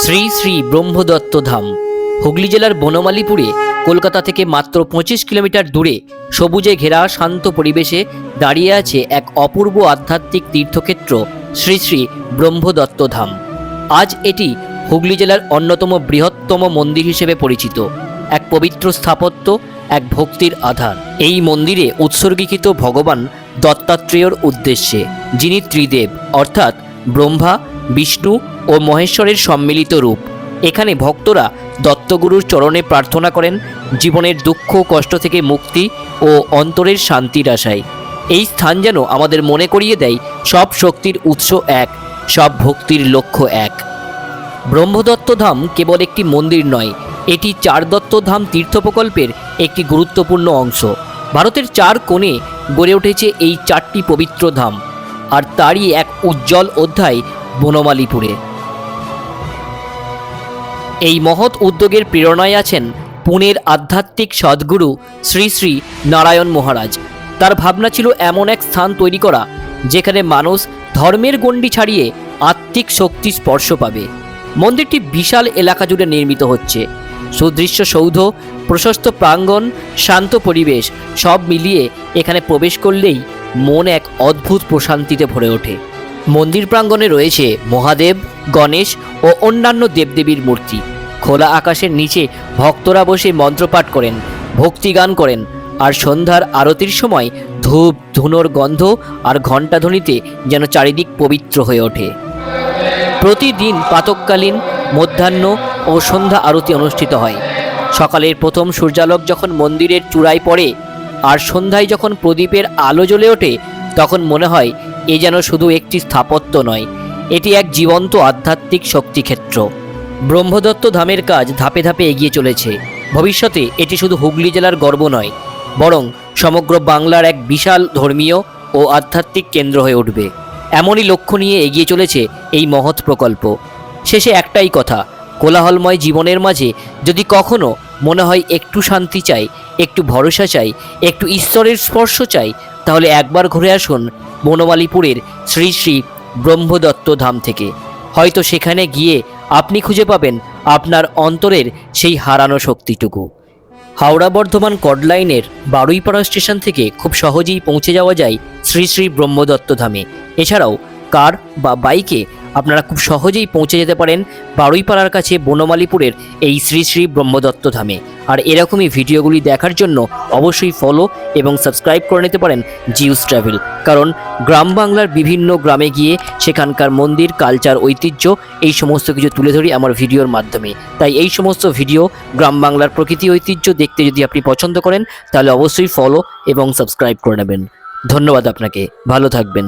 শ্রী শ্রী ব্রহ্মদত্ত ধাম হুগলি জেলার বনমালীপুরে কলকাতা থেকে মাত্র 25 কিলোমিটার দূরে সবুজে ঘেরা শান্ত পরিবেশে দাঁড়িয়ে আছে এক অপূর্ব আধ্যাত্মিক তীর্থক্ষেত্র শ্রী শ্রী ব্রহ্মদত্ত ধাম। আজ এটি হুগলি জেলার অন্যতম বৃহত্তম মন্দির হিসেবে পরিচিত। এক পবিত্র স্থাপত্য, এক ভক্তির আধার। এই মন্দিরে উৎসর্গীকৃত ভগবান দত্তাত্রেয়র উদ্দেশ্যে, যিনি ত্রিদেব অর্থাৎ ব্রহ্মা, বিষ্ণু ও মহেশ্বরের সম্মিলিত রূপ। এখানে ভক্তরা দত্তগুরুর চরণে প্রার্থনা করেন জীবনের দুঃখ কষ্ট থেকে মুক্তি ও অন্তরের শান্তির আশায়। এই স্থান যেন আমাদের মনে করিয়ে দেয় সব শক্তির উৎস এক, সব ভক্তির লক্ষ্য এক। ব্রহ্মদত্ত ধাম কেবল একটি মন্দির নয়, এটি চারদত্ত ধাম তীর্থ প্রকল্পের একটি গুরুত্বপূর্ণ অংশ। ভারতের 4 কোণে গড়ে উঠেছে এই 4টি পবিত্র ধাম, আর তারই এক উজ্জ্বল অধ্যায় বনমালীপুরে। এই মহৎ উদ্যোগের প্রেরণায় আছেন পুনের আধ্যাত্মিক সদ্গুরু শ্রী শ্রী নারায়ণ মহারাজ। তার ভাবনা ছিল এমন এক স্থান তৈরি করা যেখানে মানুষ ধর্মের গণ্ডি ছাড়িয়ে আত্মিক শক্তি স্পর্শ পাবে। মন্দিরটি বিশাল এলাকা জুড়ে নির্মিত হচ্ছে। সুদৃশ্য সৌধ, প্রশস্ত প্রাঙ্গণ, শান্ত পরিবেশ সব মিলিয়ে এখানে প্রবেশ করলেই মন এক অদ্ভুত প্রশান্তিতে ভরে ওঠে। মন্দির প্রাঙ্গণে রয়েছে মহাদেব, গণেশ ও অন্যান্য দেবদেবীর মূর্তি। খোলা আকাশের নিচে ভক্তরা বসে মন্ত্রপাঠ করেন, ভক্তিগান করেন, আর সন্ধ্যার আরতির সময় ধূপ ধুনোর গন্ধ আর ঘণ্টাধ্বনিতে যেন চারিদিক পবিত্র হয়ে ওঠে। প্রতিদিন প্রাতঃকালীন, মধ্যাহ্ন ও সন্ধ্যা আরতি অনুষ্ঠিত হয়। সকালের প্রথম সূর্যালোক যখন মন্দিরের চূড়ায় পড়ে আর সন্ধ্যায় যখন প্রদীপের আলো জ্বলে ওঠে, তখন মনে হয় এ যেন শুধু একটি স্থাপত্য নয়, এটি এক জীবন্ত আধ্যাত্মিক শক্তিক্ষেত্র। ব্রহ্মদত্ত ধামের কাজ ধাপে ধাপে এগিয়ে চলেছে। ভবিষ্যতে এটি শুধু হুগলি জেলার গর্ব নয়, বরং সমগ্র বাংলার এক বিশাল ধর্মীয় ও আধ্যাত্মিক কেন্দ্র হয়ে উঠবে। এমনই লক্ষ্য নিয়ে এগিয়ে চলেছে এই মহৎ প্রকল্প। শেষে একটাই কথা, কোলাহলময় জীবনের মাঝে যদি কখনো মনে হয় একটু শান্তি চাই, একটু ভরসা চাই, একটু ঈশ্বরের স্পর্শ চাই, তাহলে একবার ঘুরে আসুন বনমালীপুরের শ্রী শ্রী ব্রহ্মদত্ত ধাম থেকে। হয়তো সেখানে গিয়ে আপনি খুঁজে পাবেন আপনার অন্তরের সেই হারানো শক্তিটুকু। হাওড়া বর্ধমান কডলাইনের বারুইপাড়া স্টেশন থেকে খুব সহজেই পৌঁছে যাওয়া যায় শ্রী শ্রী ব্রহ্মদত্ত ধামে। এছাড়াও কার বা বাইকে আপনারা খুব সহজেই পৌঁছে যেতে পারেন বারুইপাড়ার কাছে বনমালীপুরের এই শ্রী শ্রী ব্রহ্মদত্ত ধামে। আর এরকমই ভিডিওগুলি দেখার জন্য অবশ্যই ফলো এবং সাবস্ক্রাইব করে নিতে পারেন জিউস ট্রাভেল, কারণ গ্রাম বাংলার বিভিন্ন গ্রামে গিয়ে সেখানকার মন্দির, কালচার, ঐতিহ্য এই সমস্ত কিছু তুলে ধরি আমার ভিডিওর মাধ্যমে। তাই এই সমস্ত ভিডিও, গ্রাম বাংলার প্রকৃতি ঐতিহ্য দেখতে যদি আপনি পছন্দ করেন, তাহলে অবশ্যই ফলো এবং সাবস্ক্রাইব করে নেবেন। ধন্যবাদ আপনাকে, ভালো থাকবেন।